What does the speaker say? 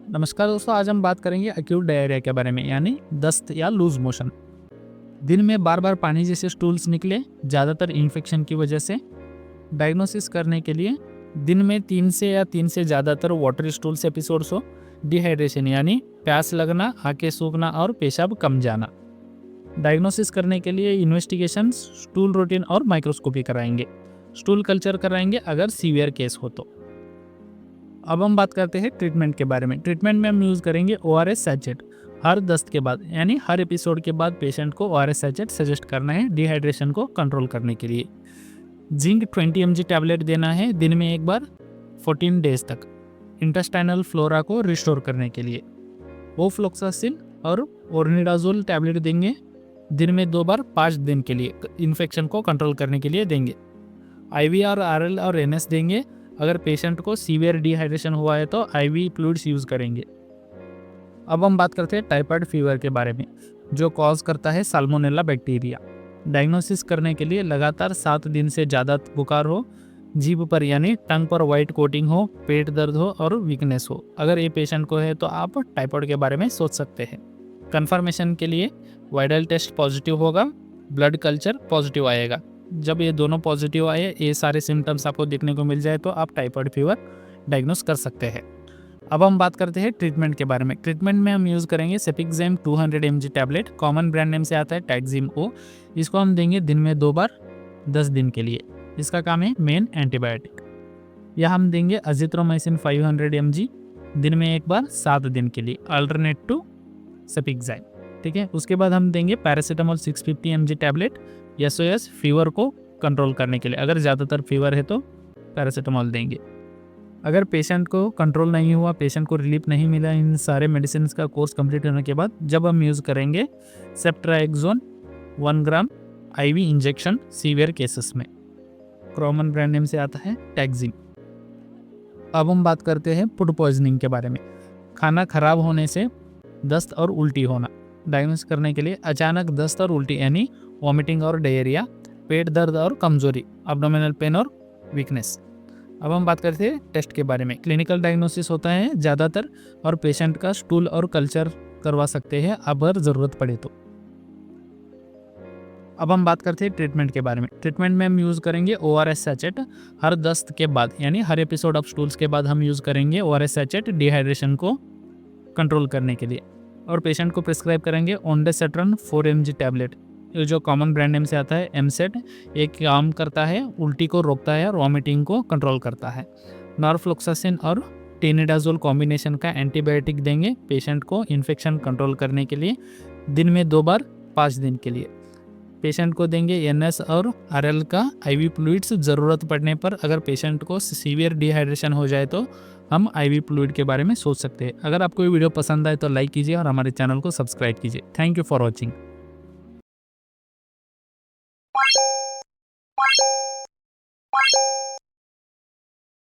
नमस्कार दोस्तों, आज हम बात करेंगे एक्यूट डायरिया के बारे में, यानी दस्त या लूज मोशन। दिन में बार बार पानी जैसे स्टूल्स निकले, ज़्यादातर इन्फेक्शन की वजह से। डायग्नोसिस करने के लिए दिन में 3 से ज़्यादातर वाटर स्टूल्स एपिसोड्स हो। डिहाइड्रेशन यानी प्यास लगना, आंखें सूखना और पेशाब कम जाना। डायग्नोसिस करने के लिए इन्वेस्टिगेशन, स्टूल रूटीन और माइक्रोस्कोपी कराएंगे। स्टूल कल्चर कराएंगे अगर सीवियर केस हो तो। अब हम बात करते हैं ट्रीटमेंट के बारे में। ट्रीटमेंट में हम यूज़ करेंगे ORS सैचेट। हर दस्त के बाद यानी हर एपिसोड के बाद पेशेंट को ORS सैचेट सजेस्ट करना है डिहाइड्रेशन को कंट्रोल करने के लिए। जिंक 20 mg टैबलेट देना है दिन में एक बार 14 डेज तक, इंटेस्टाइनल फ्लोरा को रिस्टोर करने के लिए। ओफ्लोक्सासिन और ओर्निडाजोल टैबलेट देंगे दिन में 2 बार 5 दिन के लिए, इन्फेक्शन को कंट्रोल करने के लिए देंगे। IVR, RL और NS देंगे। अगर पेशेंट को सीवियर डिहाइड्रेशन हुआ है तो IV फ्लूइड्स यूज़ करेंगे। अब हम बात करते हैं टाइफाइड फीवर के बारे में, जो कॉज करता है साल्मोनेला बैक्टीरिया। डायग्नोसिस करने के लिए लगातार 7 दिन से ज़्यादा बुखार हो, जीभ पर यानी टंग पर वाइट कोटिंग हो, पेट दर्द हो और वीकनेस हो। अगर ये पेशेंट को है तो आप टाइफाइड के बारे में सोच सकते हैं। कन्फर्मेशन के लिए वाइरल टेस्ट पॉजिटिव होगा, ब्लड कल्चर पॉजिटिव आएगा। जब ये दोनों पॉजिटिव आए, ये सारे सिम्टम्स आपको देखने को मिल जाए तो आप टाइफाइड फीवर डायग्नोस कर सकते हैं। अब हम बात करते हैं ट्रीटमेंट के बारे में। ट्रीटमेंट में हम यूज़ करेंगे सेपिक्जेम 200 mg tablet, common brand name से आता है टैक्जिम O। इसको हम देंगे दिन में 2 बार 10 दिन के लिए। इसका काम है मेन एंटीबायोटिक। या हम देंगे अजिथ्रोमाइसिन 500 mg दिन में एक बार 7 दिन के लिए, अल्टरनेट टू सेपिक्जाइम। ठीक है, उसके बाद हम देंगे paracetamol 650 mg tablet SOS fever को कंट्रोल करने के लिए। अगर ज़्यादातर फीवर है तो पैरासीटामोल देंगे। अगर पेशेंट को कंट्रोल नहीं हुआ, पेशेंट को रिलीफ नहीं मिला इन सारे मेडिसिन का कोर्स कंप्लीट होने के बाद, जब हम यूज़ करेंगे सेप्ट्राएक्सोन 1 ग्राम IV इंजेक्शन सीवियर केसेस में। कॉमन ब्रांड नेम से आता है टैक्जिम। अब हम बात करते हैं फूड पॉइजनिंग के बारे में। खाना खराब होने से दस्त और उल्टी होना। डायग्नोस करने के लिए अचानक दस्त और उल्टी यानी वॉमिटिंग और डायरिया, पेट दर्द और कमजोरी, एब्डोमिनल पेन और वीकनेस। अब हम बात करते हैं टेस्ट के बारे में। क्लिनिकल डायग्नोसिस होता है ज़्यादातर, और पेशेंट का स्टूल और कल्चर करवा सकते हैं अगर ज़रूरत पड़े तो। अब हम बात करते हैं ट्रीटमेंट के बारे में। ट्रीटमेंट में हम यूज़ करेंगे ORS सैचेट हर दस्त के बाद, यानी हर एपिसोड ऑफ स्टूल्स के बाद हम यूज़ करेंगे ORS सैचेट डिहाइड्रेशन को कंट्रोल करने के लिए। और पेशेंट को प्रिस्क्राइब करेंगे ओंडेसेट्रन 4 mg टैबलेट, जो कॉमन ब्रांड नेम से आता है एमसेट। एक काम करता है, उल्टी को रोकता है और वॉमिटिंग को कंट्रोल करता है। नॉरफ्लोक्सासिन और टेनिडाजोल कॉम्बिनेशन का एंटीबायोटिक देंगे पेशेंट को इन्फेक्शन कंट्रोल करने के लिए, दिन में 2 बार 5 दिन के लिए। पेशेंट को देंगे NS और RL का IV फ्लूइड्स। ज़रूरत पड़ने पर अगर पेशेंट को सीवियर डिहाइड्रेशन हो जाए तो हम IV फ्लूइड के बारे में सोच सकते हैं। अगर आपको ये वीडियो पसंद आए तो लाइक कीजिए और हमारे चैनल को सब्सक्राइब कीजिए। Thank you for watching.